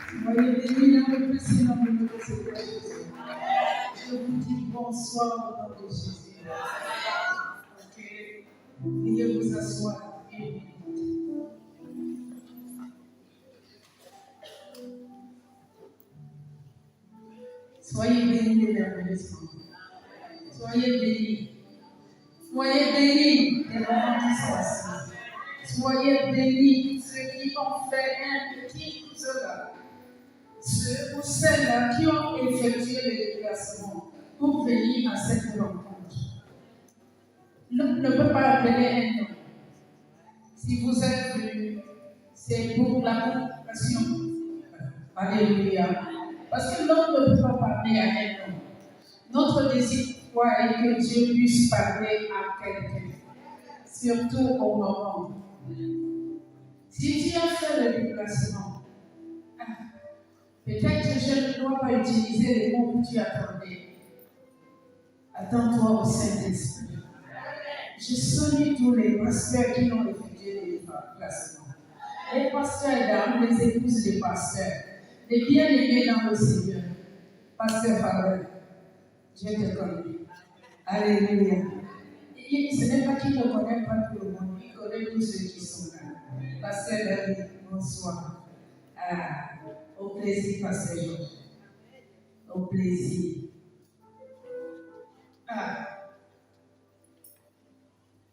Soyez bénis dans le précieux nom de notre Seigneur Jésus. Je vous dis bonsoir au nom de Jésus. Ok. Veuillez vous asseoir. Soyez bénis les merveilleusement. Soyez bénis. Soyez bénis les mamans qui sont assis. Soyez bénis ceux qui ont fait un petit cela. Ceux ou celles qui ont effectué le déplacement pour venir à cette rencontre. L'homme ne peut pas appeler un nom. Si vous êtes venu, c'est pour la convocation. Alléluia. Parce que l'homme ne peut pas parler à un homme. Notre désir est que Dieu puisse parler à quelqu'un, surtout au moment. Si Dieu a fait le déplacement, peut-être que je ne dois pas utiliser les mots que tu attendais. Attends-toi au Saint-Esprit. Je salue tous les pasteurs qui ont effectué les déplacements. Les pasteurs et dames, les épouses des pasteurs, les bien-aimés dans le Seigneur. Pasteur Fabre, Dieu te connaît. Alléluia. Et ce n'est pas qu'il ne connaît pas tout le monde, il connaît tous ceux qui sont là. Pasteur David, bonsoir. Au plaisir, Pasteur Georges. Au plaisir.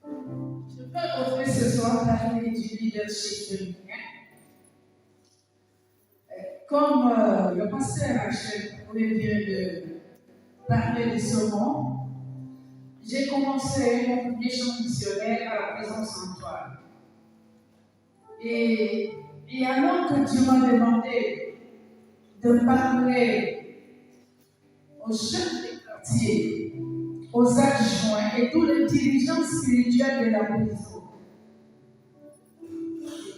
Je peux offrir ce soir parler du leadership féminin. Comme le pasteur Rachel vient de parler de ce mot, j'ai commencé mon premier chant missionnaire à la maison centrale. Et alors que Dieu m'a demandé de parler aux chefs des quartiers, aux adjoints et tous les dirigeants spirituels de la maison,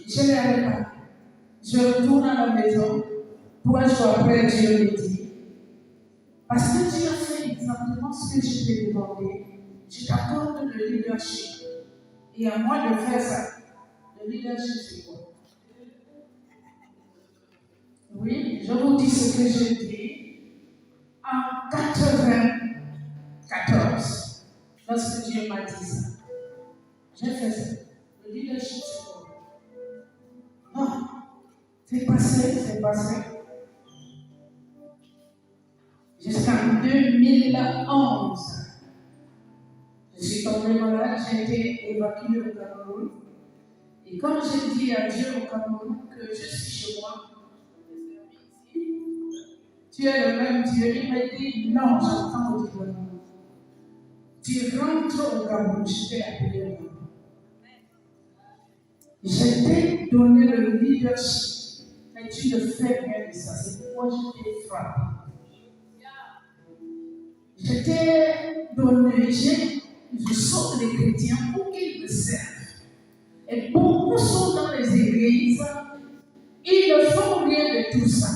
je ne l'avais pas. Je retourne à la maison. Pour un jour après, Dieu me dit, parce que Dieu a fait exactement ce que je t'ai demandé, je t'accorde le leadership. Et à moi de faire ça. Le leadership, c'est quoi? Oui, je vous dis ce que j'ai dit. En 94, lorsque Dieu m'a dit ça, j'ai fait ça. Le leadership, c'est quoi? Non, c'est passé. Jusqu'en 2011, je suis tombée malade, j'ai été évacuée au Cameroun. Et quand j'ai dit à Dieu au Cameroun que je suis chez moi, tu es le même Dieu, il m'a dit non, j'entends au Cameroun. Tu rentres au Cameroun, je t'ai appelé au Cameroun. Je t'ai donné le leadership, mais tu ne fais rien de ça, c'est pourquoi je t'ai frappé. Je t'ai donné, je saute les chrétiens pour qu'ils me servent. Et beaucoup sont dans les églises, ils ne font rien de tout ça.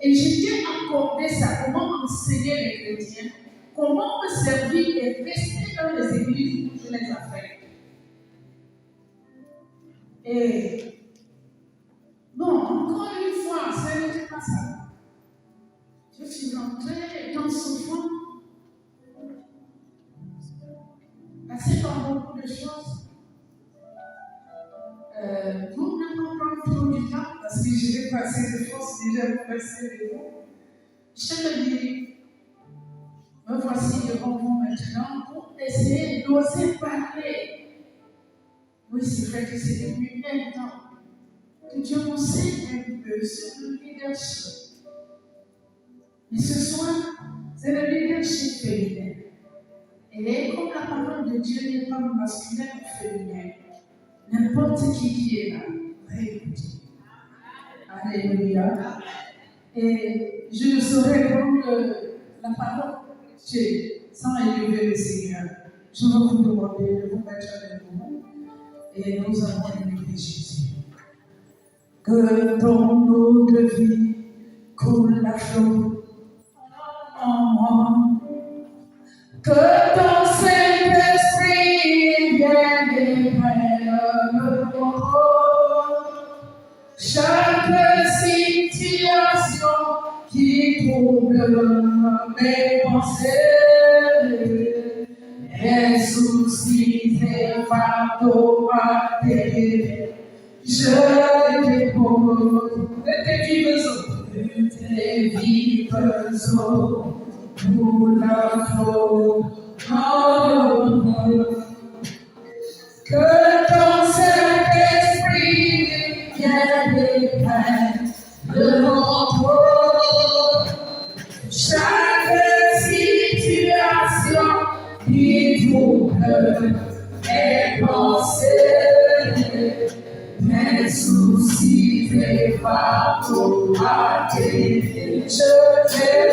Et je t'ai accordé ça, comment enseigner les chrétiens, comment me servir et rester dans les églises où je les affecte. Et non, encore une fois, ce n'était pas ça. Je suis rentrée dans ce fond. Passé par beaucoup de choses. Pour ne pas prendre trop du temps, parce que je vais passer de force déjà pour passer les mots, je me dis, me voici devant vous maintenant pour essayer d'oser parler. Oui, c'est vrai que c'est depuis un temps que Dieu m'enseigne un peu sur le leadership. Mais ce soir, c'est le leadership féminin. Et comme la parole de Dieu n'est pas masculin ou féminin, n'importe qui est là va écouter. Alléluia. Et je ne saurais prendre la parole sans élever le Seigneur. Je vais vous demander de vous mettre debout et nous allons élever Jésus. Que ton eau de vie coule à flot en moi. Que ton Saint-Esprit vienne et prenne le contrôle. Chaque cimetière troubles mes pensées, mes soucis et fardeaux à tes. Je dépose de tes vives eaux pour la faute. Que ton Saint-Esprit vienne dépeindre de mon corps chaque situation qui trouble mes pensées, mes soucis et fardeaux à tes pieds. Je t'aime,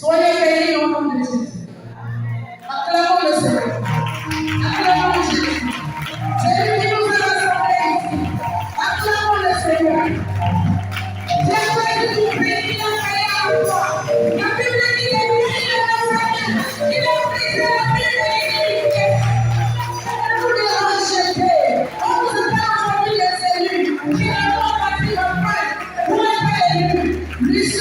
Soyez bénis au nom de Jésus. Acclamons le Seigneur. Acclamons Jésus. C'est lui qui nous a rassemblés ici. Acclamons le Seigneur. J'aimerais que tu bénis la prière à toi. La Bible dit qu'il est béni de la famille. Il a brisé la Bible et l'iniquité. Nous les racheter. On vous attend aujourd'hui les élus. Finalement, on va dire après. Pour être élu. Lui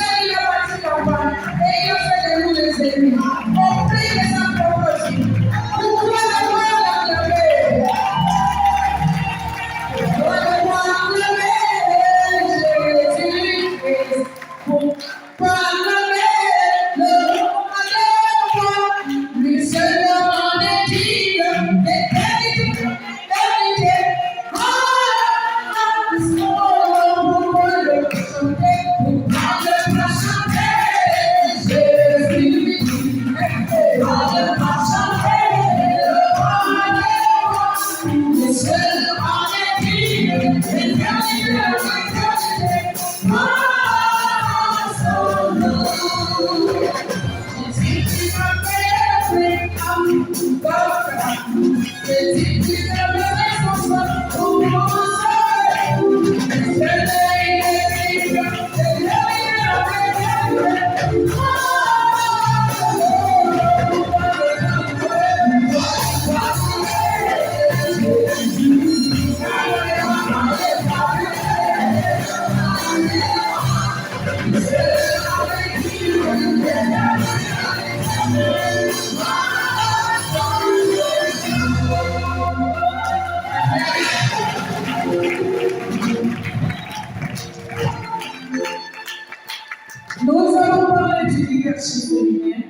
Nous allons parler du leadership féminin.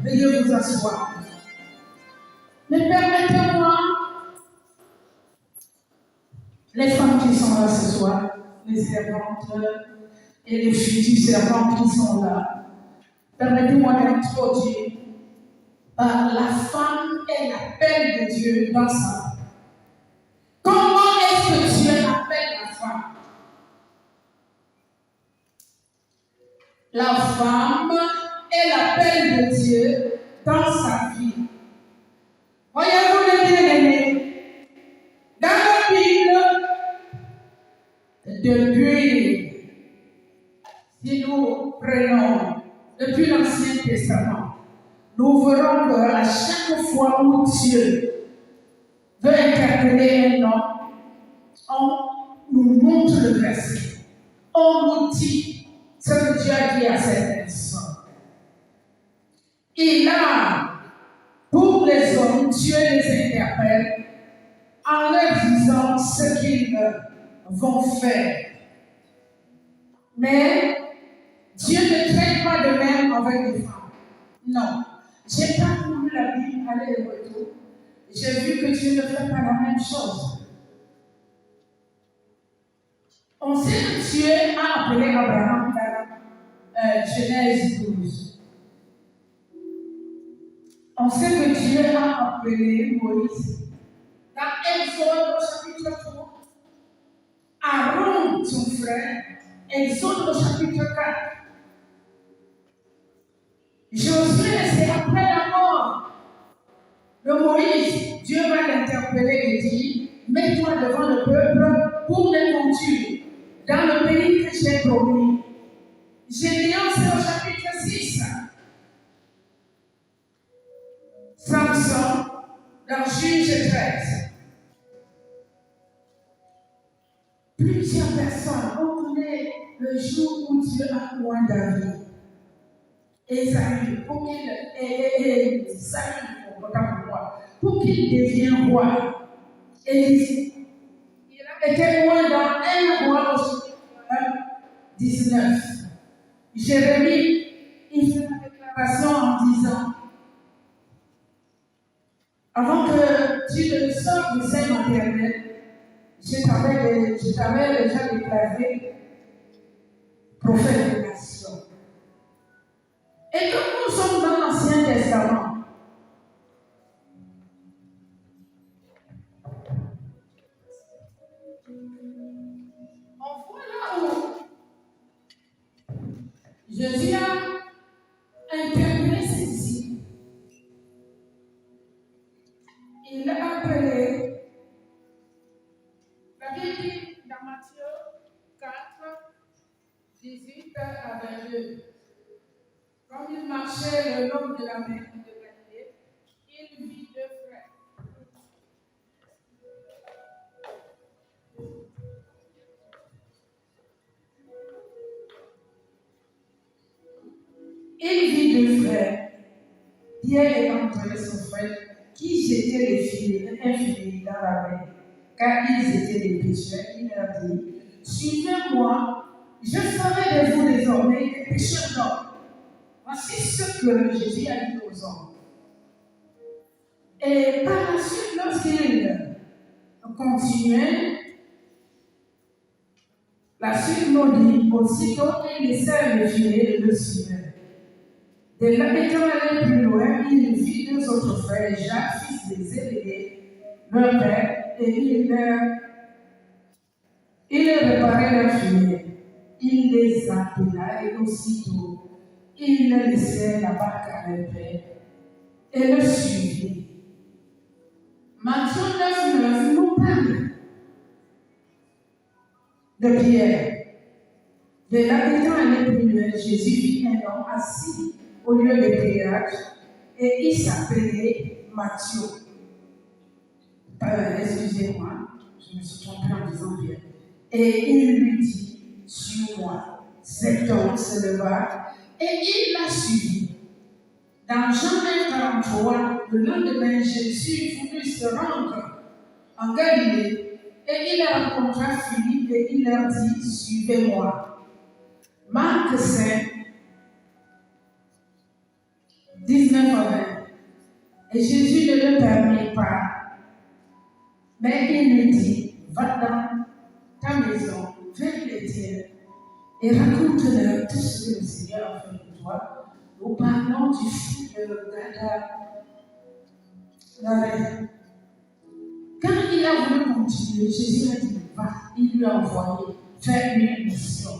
Veuillez vous asseoir. Mais permettez-moi, les femmes qui sont là ce soir, les servantes et les futures servantes qui sont là, permettez-moi d'introduire la femme et l'appel de Dieu dans sa vie. Comment est-ce que Dieu appelle la femme? La femme est l'appel de Dieu dans sa vie. Voyez-vous les bien-aimés, dans la Bible, si nous prenons depuis l'Ancien Testament, nous verrons qu'à chaque fois où Dieu veut interpeller un homme, on nous montre le verset. On nous dit ce que Dieu a dit à cette personne. Et là, pour les hommes, Dieu les interpelle en leur disant ce qu'ils vont faire. Mais Dieu ne traite pas de même avec les femmes. Non. J'ai parcouru la Bible, aller et retour. J'ai vu que Dieu ne fait pas la même chose. On sait que Dieu a appelé Abraham dans Genèse 12. On sait que Dieu a appelé Moïse dans Exode au chapitre 3. Aaron, son frère, Exode au chapitre 4. Josué, c'est après la mort de Moïse. Dieu va l'interpeller et dit, mets-toi devant le peuple pour les conduire dans le pays que j'ai promis. Gédéon, c'est au chapitre 6. Samson, dans Juge 13. Plusieurs personnes ont connu le jour où Dieu a oint David. Esaü, pour qu'il devienne roi. Et il a été oint dans un roi au chapitre 19. Jérémie, il fait la déclaration en disant, avant que tu ne sortes du sein maternel, je t'avais déjà déclaré prophète de nation. Et comme nous sommes dans l'Ancien Testament, on voit là où Jésus a interpellé ses disciples. Il a appelé, la Bible dit dans Matthieu 4, 18 à 22. Quand il marchait le long de la mer de Galilée, il vit deux frères. Il vit deux frères, Pierre et André, son frère, qui jetaient les filets, un filet dans la mer, car ils étaient des pécheurs. Il leur dit, suivez-moi, je ferai de vous désormais des pécheurs d'hommes. Voici ce que Jésus a dit aux hommes. Et par la suite, lorsqu'il continuait, la suite nous dit, aussitôt il laissait le filet et le suivait. De là, étant allé plus loin, il vit deux autres frères, Jacques, fils de Zébédée, leur père, et il réparait leur fumée. Il les appela et aussitôt, il laissait la barque à leur paix et le suivit. Matthieu 9 nous parle de Pierre. De l'habitant allé plus loin, Jésus vit un homme assis au lieu de péage et il s'appelait Matthieu. Excusez-moi, je me suis trompée en disant Pierre. Et il lui dit, suis-moi. Cet homme se leva et il l'a suivi. Dans Jean 1,43, le lendemain, Jésus voulut se rendre en Galilée et il rencontra Philippe et il leur dit, suivez-moi. Marc 5, 19 à 20. Et Jésus ne le permit pas, mais il lui dit, va dans ta maison, vers les tiens, et raconte-leur tout ce que le Seigneur a fait pour toi. Nous parlons du fils de Gadara. Quand il a voulu continuer, Jésus a dit, va, il lui a envoyé faire une mission.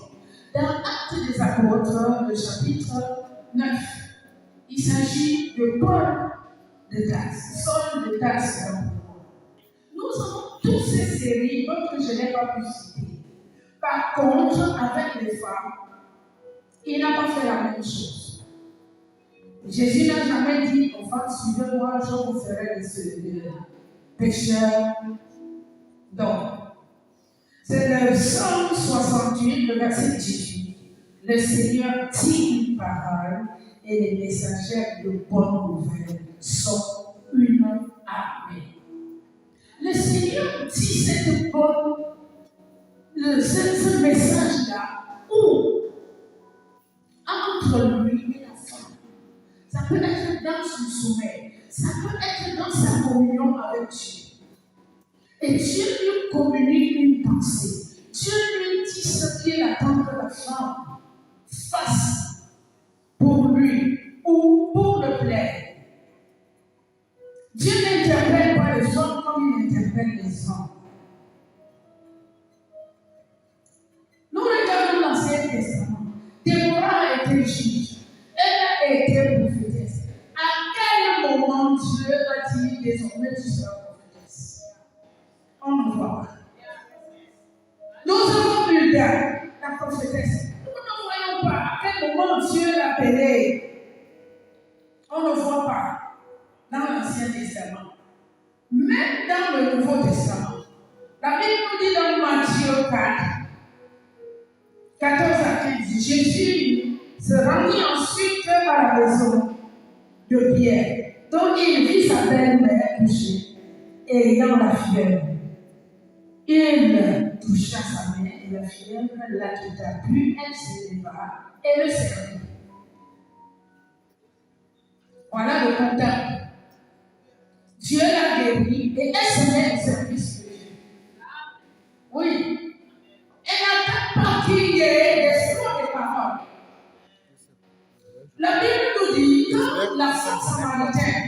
Dans Actes des Apôtres, le chapitre 9, il s'agit de Paul de Tarse, Saul de Tarse. Nous avons toutes ces séries, d'autres que je n'ai pas pu citer. Par contre, avec les femmes, il n'a pas fait la même chose. Jésus n'a jamais dit aux femmes, suivez-moi, je vous ferai des pécheurs d'hommes. C'est le Psaume 68, le verset 18. Le Seigneur dit une parole et les messagers de bonne nouvelle sont une armée. Le Seigneur dit ce message-là où entre lui et la femme. Ça peut être dans son sommeil, ça peut être dans sa communion avec Dieu. Et Dieu lui communique une pensée. Dieu lui dit ce qu'il attend que la femme fasse pour lui ou pour le plaire. Dieu n'interpelle pas les hommes comme il interpelle les hommes. Nous regardons l'Ancien Testament. Déborah a été juge. Elle a été prophétesse. À quel moment Dieu a dit désormais tu seras prophétesse? On ne voit pas. Nous avons Hulda, la prophétesse. Nous ne voyons pas à quel moment Dieu l'a appelée. On ne voit pas dans l'Ancien Testament. Même dans le Nouveau Testament. La Bible nous dit dans Matthieu 4, 14 à 15, Jésus se rendit ensuite à la maison de Pierre, dont il vit sa belle-mère couchée et ayant la fièvre. Il toucha sa main et la fièvre la quitta, puis elle se leva et le servit. Voilà le contact. Dieu l'a guéri et elle se met au service de Dieu. Oui. Elle n'a pas qu'il y ait des soins de paroles. La Bible nous dit que la femme samaritaine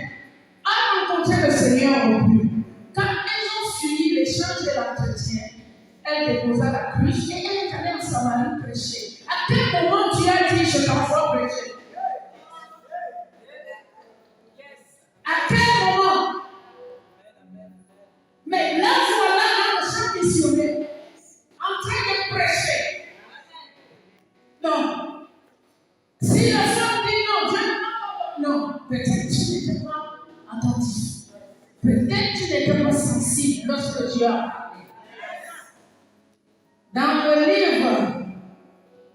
a rencontré le Seigneur au but. Quand elles ont fini l'échange de l'entretien, elle déposa la cruche et elle est allée en Samarie prêcher. À quel moment Dieu a dit je t'envoie prêcher? À quel moment? Mais là, voilà le champ missionnaire en train de prêcher. Non. Si la femme dit non, Dieu non, peut-être tu n'étais pas attentif. Peut-être tu n'étais pas sensible lorsque Dieu a parlé. Dans le livre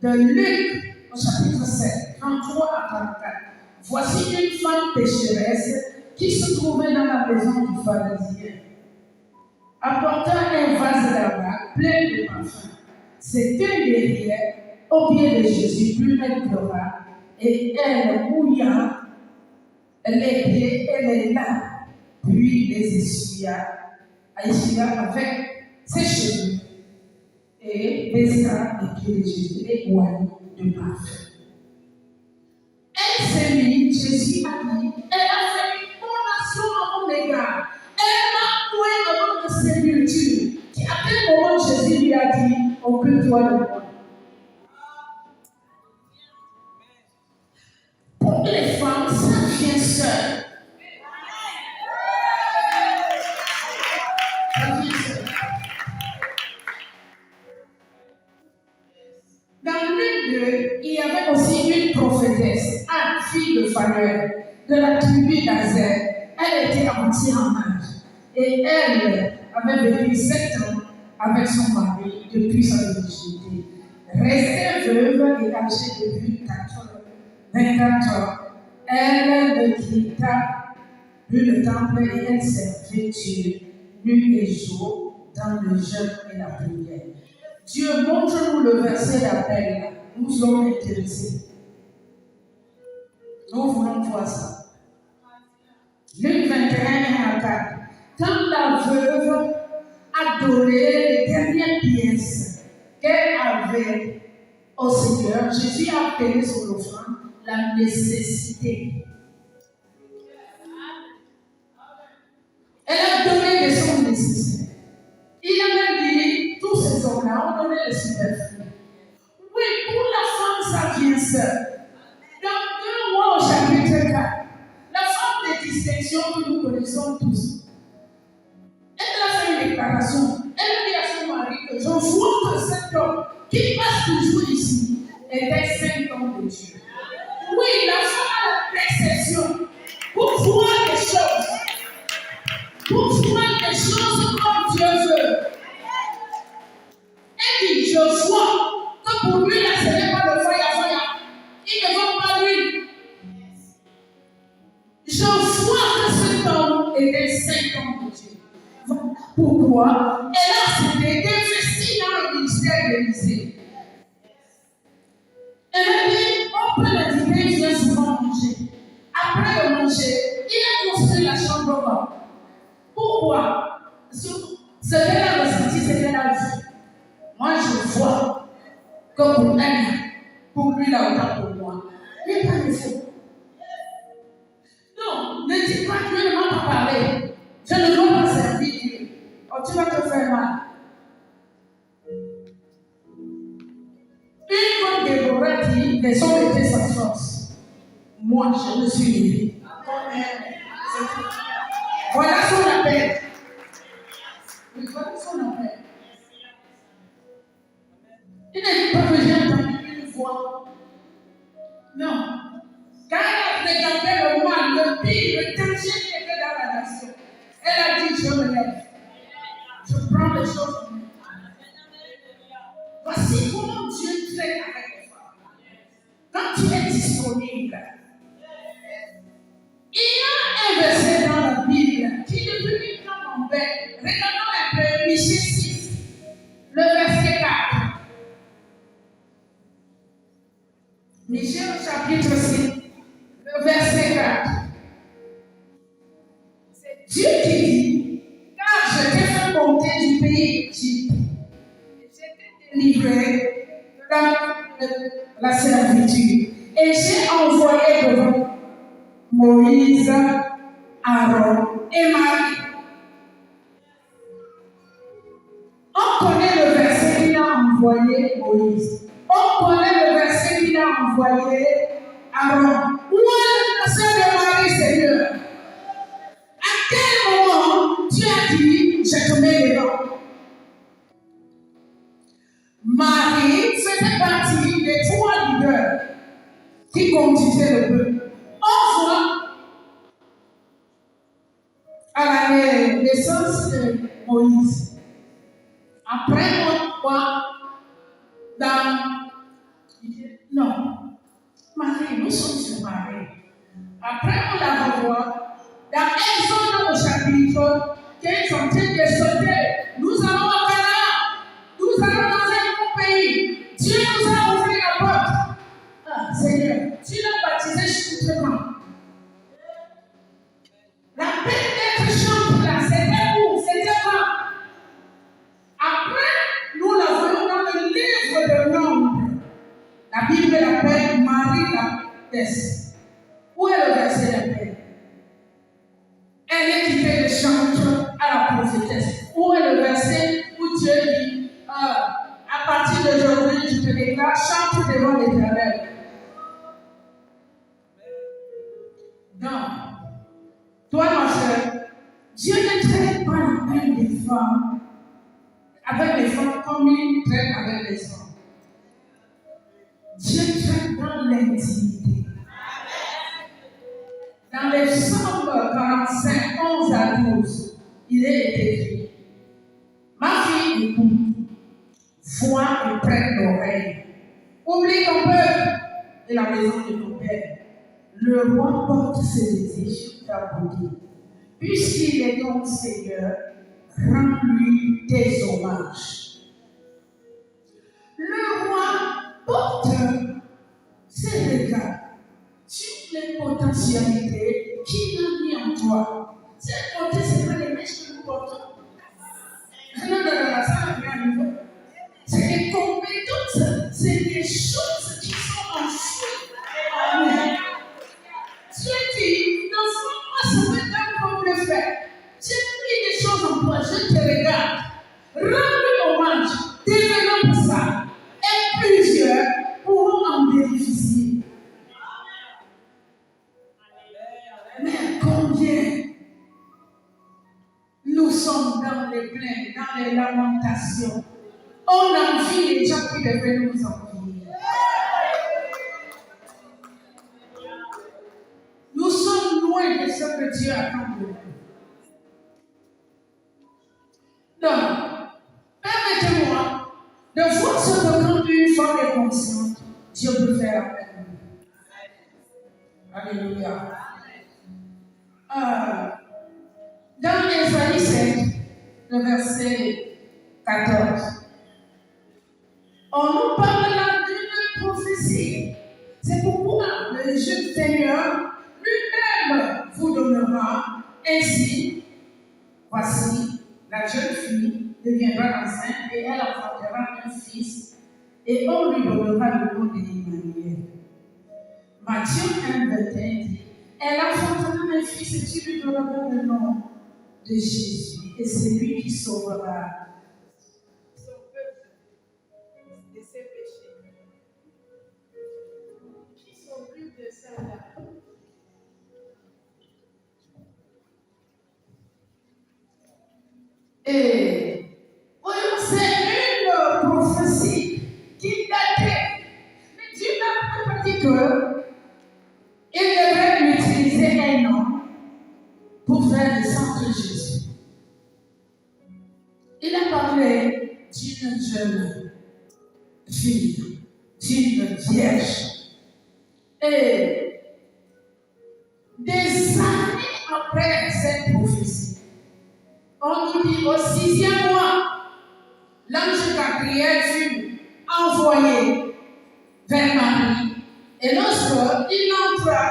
de Luc, au chapitre 7, 33 à 34, voici une femme pécheresse qui se trouvait dans la maison du pharisien, apportant un vase d'argent plein de parfums. C'était derrière, au pied de Jésus, puis elle pleura, et elle mouilla les pieds et les mains, puis les essuya avec ses cheveux, et baisa les pieds de Jésus et oignit de parfum. Elle s'est mise, Jésus a dit, elle a fait une bonne action à mon égard. Elle m'a oué avant de se toi de moi. Pour les femmes, ça vient seul. Ça vient seul. Dans l'une d'eux, il y avait aussi une prophétesse, Anne, fille de Phanuel, de la tribu d'Azer. Elle était avancée en âge. Et elle avait vécu 7 ans avec son mari depuis sa virginité. Restée veuve et âgée depuis 24 ans, elle ne quitta plus le temple et elle servait Dieu nuit et jour dans le jeûne et la prière. Dieu, montre-nous le verset d'appel. Nous sommes intéressés. Nous voulons voir ça. Luc 21 à 4. Quand la veuve a donné les dernières pièces qu'elle avait au Seigneur, Jésus a appelé son offrande la nécessité. Elle a donné de son nécessité. Il a même dit, tous ces hommes-là ont donné le superflu. Oui, pour la femme, ça vient seul. Dans 2 mois au chapitre 4, la femme de distinction que nous connaissons tous, elle a fait une déclaration. Elle a dit à son mari que je vois que cet homme qui passe toujours ici était saint homme de Dieu. Oui, la femme a l'exception pour voir les choses. Pour voir les choses comme Dieu veut. Elle dit, je vois que pour lui, là, ce n'est pas le faya. Il ne veut pas lui. Je vois que cet homme était saint homme de Dieu. Pourquoi? Elle a s'était investie dans le ministère de l'Élysée. Elle a dit, on peut l'inviter, il vient souvent manger. Après le manger, il a construit la chambre bas. Pourquoi? Ce qu'elle a ressenti, c'est qu'elle a vu. Moi, je vois que pour elle, pour lui, là, autant pour moi. Il n'est pas le faux. Non, ne dis pas que Dieu ne m'a pas parlé. Je ne dois pas servir Dieu. Oh, tu vas te faire mal. Une fois Déborah dit, les hommes étaient sans force. Moi, je me suis levée. Voilà son appel. Oui, voilà son appel. Il ne dit pas que j'ai entendu une voix. Non. Quand elle a regardé le mal, le pire, le danger qui était dans la nation, elle a dit, je me lève. Je prends les choses en main. Voici comment Dieu traite avec les femmes. Quand tu es disponible, il y a un verset dans la Bible qui depuis une temps m'embête. Regardons un peu Michée 6, le verset 4. Michée au chapitre 6, le verset 4. C'est Dieu qui dit, car je t'ai fait monter du pays d'Égypte, et je t'ai délivré de la servitude, et j'ai envoyé devant Moïse, Aaron et Marie. On connaît le verset qu'il a envoyé Moïse. On connaît le verset qu'il a envoyé Aaron. Où est le verset de Marie, Seigneur? À quel moment tu as dit, je te mets dedans? Marie faisait partie des 3 leaders qui conduisaient le peuple. On voit à la naissance de Moïse. Après moi, non, Marie, nous sommes sur Marie. Après on la revoit dans Exode au chapitre 15 en train de sauter. Nous allons à Canaan. Nous allons dans un bon pays. Dieu nous a ouvert la porte. Ah, Seigneur, tu l'as baptisé choutrement. La peine d'être chante là, c'était où? C'était quoi? Après, nous la voyons dans le livre de Nombre. La Bible l'appelle Marie la Thèse. Où est le verset d'appel? Elle est quittée de chantre à la prophétesse. Où est le verset où Dieu dit à partir de grâce devant l'Éternel. Donc, toi, ma soeur, Dieu ne traite pas la peine des femmes avec les femmes comme il traite avec les hommes. Dieu traite dans l'intimité. Dans les Psaumes 45, 11 à 12, il est écrit: ma fille, écoute, vois et prête l'oreille. Oublie ton peuple et la maison de ton père. Le roi porte ses désirs sur ta beauté. Puisqu'il est ton Seigneur, rends-lui tes hommages. Le roi porte ses regards sur les potentialités qu'il a mis en toi. Ces côtés, ce n'est pas les mèches que nous portons. Non, ça n'a rien à niveau. C'est des compétences, c'est des choses qui sont en soi. Amen. Dieu dit, dans ce moment, ça peut être comme le fait. J'ai mis des choses en toi, je te regarde. Rends-lui hommage, développe ça. Et plusieurs pourront en bénéficier. Mais combien nous sommes dans les plaintes, dans les lamentations. On envie les gens qui devaient nous envier. Nous sommes loin de ce que Dieu attend de nous. Donc, permettez-moi de voir ce que quand une femme est consciente, Dieu peut faire avec nous. Alléluia. Dans Ésaïe 7, le verset 14, on nous parle là d'une prophétie. C'est pourquoi le jeune Seigneur lui-même vous donnera ainsi. Voici, la jeune fille deviendra enceinte et elle enfantera un fils et on lui donnera le nom d'Emmanuel. Matthieu 1, 21 dit: elle enfantera un fils et tu lui donneras le nom de Jésus et c'est lui qui sauvera son peuple de ses péchés. Qui s'occupe de ça là? Et voyons, c'est une prophétie qui datait. Mais Dieu n'a pas dit qu'il devrait lui utiliser un nom pour faire descendre Jésus. Il a parlé d'une jeune fille, d'une vierge. Et des années après cette prophétie, on nous dit au 6e mois, l'ange Gabriel fut envoyé vers Marie. Et lorsqu'il entra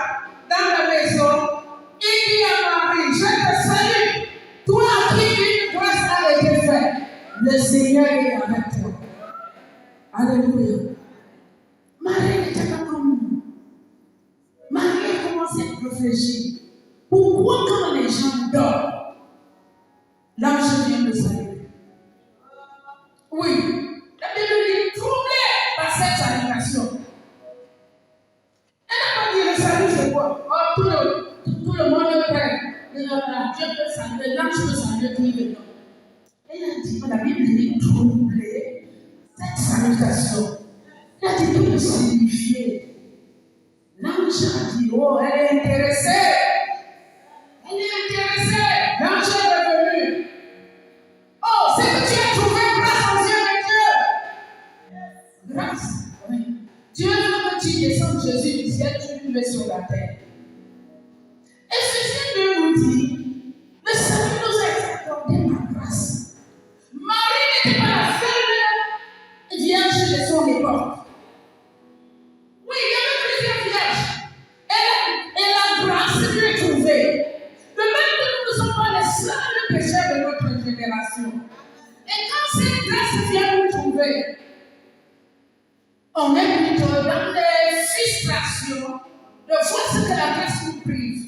dans la maison, il dit à Marie: je te salue, toi à qui une grâce a été faite. Le Seigneur est avec toi. Alléluia. Marie n'était pas comme nous. Marie a commencé à réfléchir. Pourquoi quand les gens dorment, l'ange vient de saluer? Oui, la Bible dit troublée par cette salutation. Elle n'a pas dit le salut c'est quoi? Oh, tout le monde prie. Dieu peut saluer, l'ange peut saluer tout le temps. Elle a dit, la Bible dit troublée cette salutation. Elle a dit tout peut signifier. L'ange a dit, oh, elle est intéressée. Elle est intéressée. L'ange est revenu. Oh, c'est que tu as trouvé grâce aux yeux de Dieu. Grâce, oui. Dieu veut que tu descendes Jésus du ciel, tu le mets sur la terre. Et ceci nous dit, le salut nous a été accordé par grâce. Marie n'était pas la seule vierge de son époque. Oui, il y avait plusieurs vierges. Et la grâce lui est trouvée. De même que nous ne sommes pas les seuls pécheurs de notre génération. Et quand cette grâce vient nous trouver, on est plutôt dans les frustrations de voir ce que la grâce nous prive.